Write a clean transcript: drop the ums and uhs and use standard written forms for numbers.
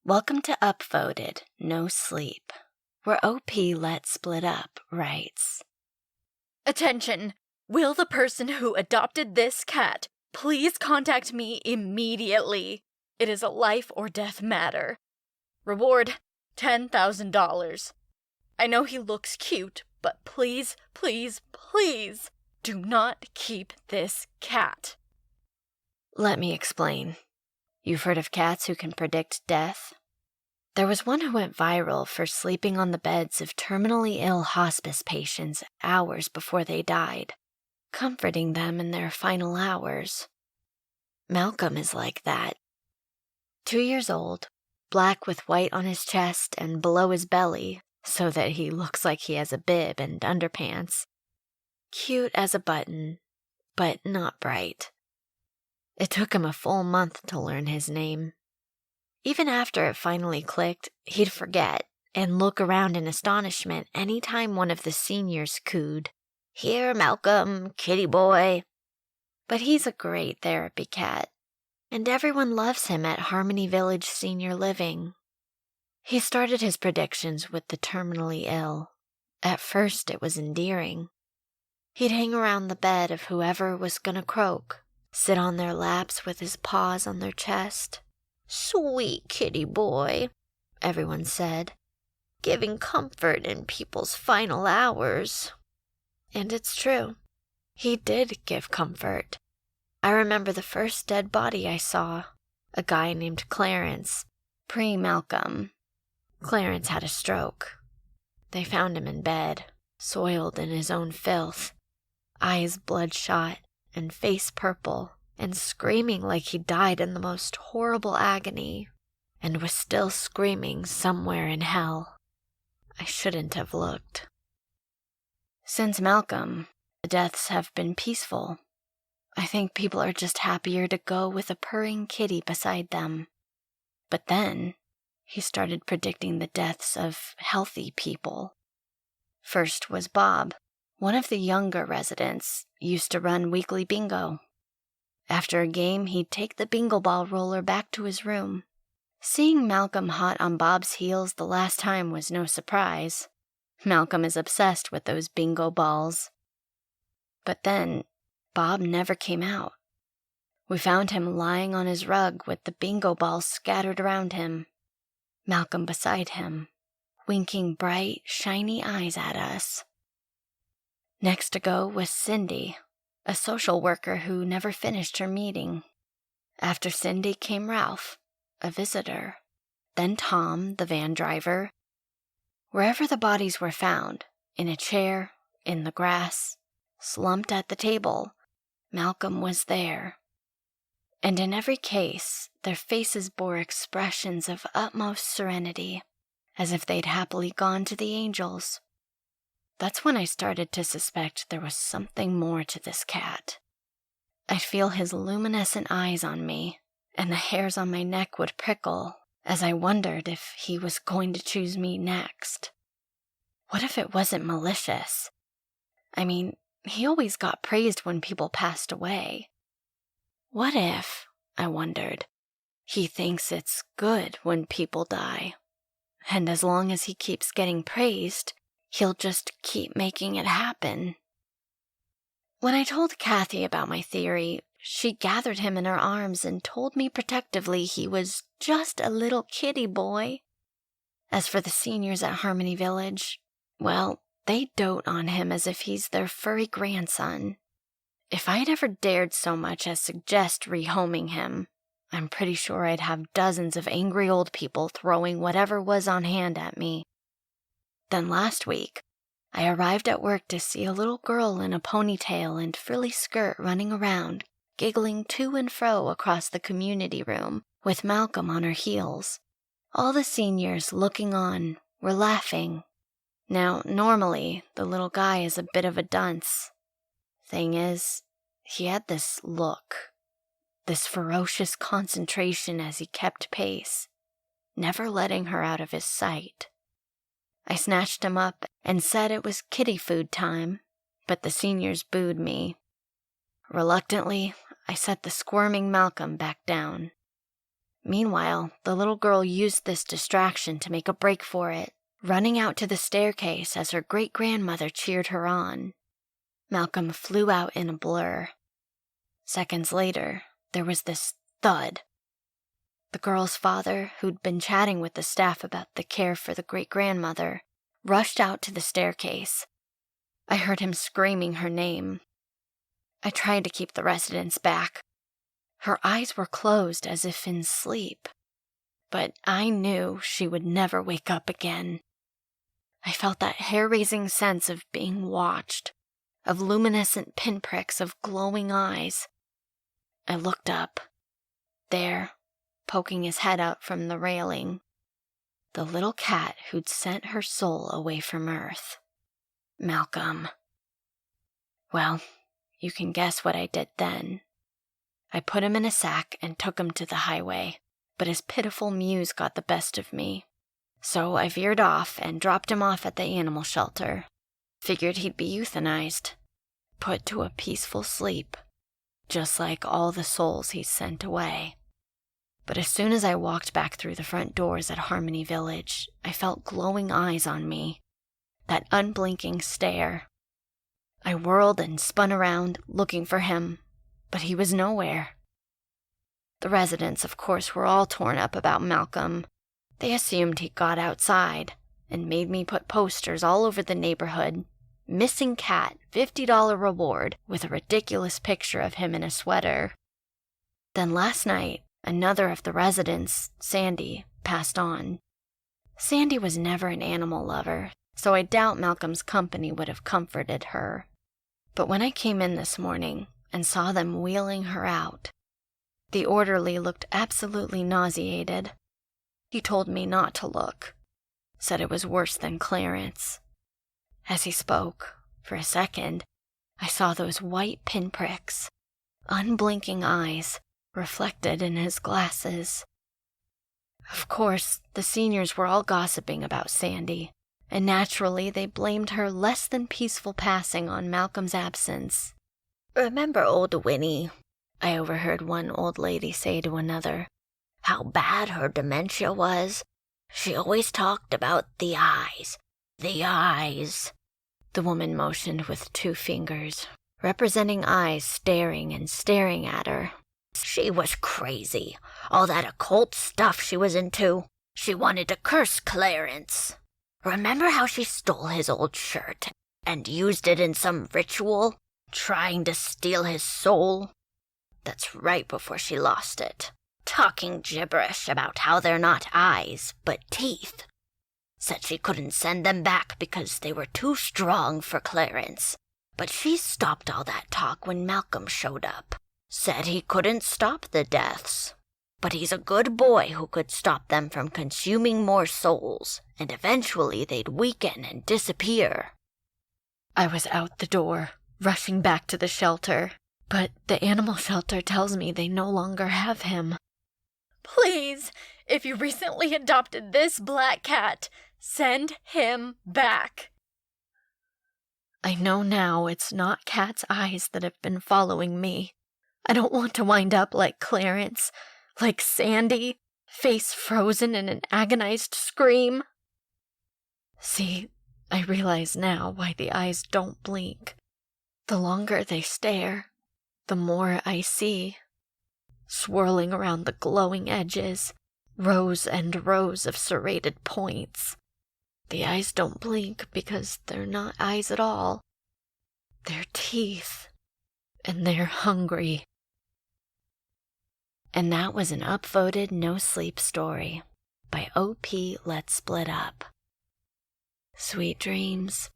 Welcome to Upvoted, NoSleep, where OP Let Split Up writes, Attention! Will the person who adopted this cat please contact me immediately? It is a life or death matter. Reward, $10,000. I know he looks cute, but please, please, please do not keep this cat. Let me explain. You've heard of cats who can predict death? There was one who went viral for sleeping on the beds of terminally ill hospice patients hours before they died, comforting them in their final hours. Malcolm is like that. 2 years old, black with white on his chest and below his belly so that he looks like he has a bib and underpants. Cute as a button, but not bright. It took him a full month to learn his name. Even after it finally clicked, he'd forget and look around in astonishment any time one of the seniors cooed, "Here, Malcolm, kitty boy." But he's a great therapy cat, and everyone loves him at Harmony Village Senior Living. He started his predictions with the terminally ill. At first, it was endearing. He'd hang around the bed of whoever was gonna croak, sit on their laps with his paws on their chest. "Sweet kitty boy," everyone said, "giving comfort in people's final hours." And it's true. He did give comfort. I remember the first dead body I saw, a guy named Clarence, pre-Malcolm. Clarence had a stroke. They found him in bed, soiled in his own filth, eyes bloodshot and face purple, and screaming like he died in the most horrible agony, and was still screaming somewhere in hell. I shouldn't have looked. Since Malcolm, the deaths have been peaceful. I think people are just happier to go with a purring kitty beside them. But then, he started predicting the deaths of healthy people. First was Bob. One of the younger residents used to run weekly bingo. After a game, he'd take the bingo ball roller back to his room. Seeing Malcolm hot on Bob's heels the last time was no surprise. Malcolm is obsessed with those bingo balls. But then, Bob never came out. We found him lying on his rug with the bingo balls scattered around him. Malcolm beside him, winking bright, shiny eyes at us. Next to go was Cindy, a social worker who never finished her meeting. After Cindy came Ralph, a visitor. Then Tom, the van driver. Wherever the bodies were found, in a chair, in the grass, slumped at the table, Malcolm was there. And in every case, their faces bore expressions of utmost serenity, as if they'd happily gone to the angels. That's when I started to suspect there was something more to this cat. I'd feel his luminescent eyes on me, and the hairs on my neck would prickle as I wondered if he was going to choose me next. What if it wasn't malicious? I mean, he always got praised when people passed away. What if, I wondered, he thinks it's good when people die, and as long as he keeps getting praised, he'll just keep making it happen? When I told Kathy about my theory, she gathered him in her arms and told me protectively he was just a little kitty boy. As for the seniors at Harmony Village, well, they dote on him as if he's their furry grandson. If I'd ever dared so much as suggest rehoming him, I'm pretty sure I'd have dozens of angry old people throwing whatever was on hand at me. Then last week, I arrived at work to see a little girl in a ponytail and frilly skirt running around, giggling to and fro across the community room, with Malcolm on her heels. All the seniors looking on were laughing. Now, normally, the little guy is a bit of a dunce. Thing is, he had this look, this ferocious concentration as he kept pace, never letting her out of his sight. I snatched him up and said it was kitty food time, but the seniors booed me. Reluctantly, I set the squirming Malcolm back down. Meanwhile, the little girl used this distraction to make a break for it, running out to the staircase as her great-grandmother cheered her on. Malcolm flew out in a blur. Seconds later, there was this thud. The girl's father, who'd been chatting with the staff about the care for the great-grandmother, rushed out to the staircase. I heard him screaming her name. I tried to keep the residents back. Her eyes were closed as if in sleep, but I knew she would never wake up again. I felt that hair-raising sense of being watched, of luminescent pinpricks of glowing eyes. I looked up. There, poking his head out from the railing, the little cat who'd sent her soul away from Earth. Malcolm. Well, you can guess what I did then. I put him in a sack and took him to the highway, but his pitiful mews got the best of me. So I veered off and dropped him off at the animal shelter. Figured he'd be euthanized, put to a peaceful sleep, just like all the souls he's sent away. But as soon as I walked back through the front doors at Harmony Village, I felt glowing eyes on me, that unblinking stare. I whirled and spun around, looking for him, but he was nowhere. The residents, of course, were all torn up about Malcolm. They assumed he got outside and made me put posters all over the neighborhood. Missing cat, $50 reward, with a ridiculous picture of him in a sweater. Then last night, another of the residents, Sandy, passed on. Sandy was never an animal lover, so I doubt Malcolm's company would have comforted her. But when I came in this morning and saw them wheeling her out, the orderly looked absolutely nauseated. He told me not to look, said it was worse than Clarence. As he spoke, for a second, I saw those white pinpricks, unblinking eyes, reflected in his glasses. Of course, the seniors were all gossiping about Sandy, and naturally they blamed her less than peaceful passing on Malcolm's absence. "Remember old Winnie?" I overheard one old lady say to another. "How bad her dementia was. She always talked about the eyes. The eyes." The woman motioned with 2 fingers, representing eyes staring and staring at her. "She was crazy. All that occult stuff she was into. She wanted to curse Clarence. Remember how she stole his old shirt and used it in some ritual, trying to steal his soul? That's right before she lost it. Talking gibberish about how they're not eyes, but teeth. Said she couldn't send them back because they were too strong for Clarence. But she stopped all that talk when Malcolm showed up. Said he couldn't stop the deaths, but he's a good boy who could stop them from consuming more souls, and eventually they'd weaken and disappear." I was out the door, rushing back to the shelter, but the animal shelter tells me they no longer have him. Please, if you recently adopted this black cat, send him back. I know now it's not Cat's eyes that have been following me. I don't want to wind up like Clarence, like Sandy, face frozen in an agonized scream. See, I realize now why the eyes don't blink. The longer they stare, the more I see. Swirling around the glowing edges, rows and rows of serrated points. The eyes don't blink because they're not eyes at all. They're teeth, and they're hungry. And that was an upvoted No Sleep story by OP Let's Split Up. Sweet dreams.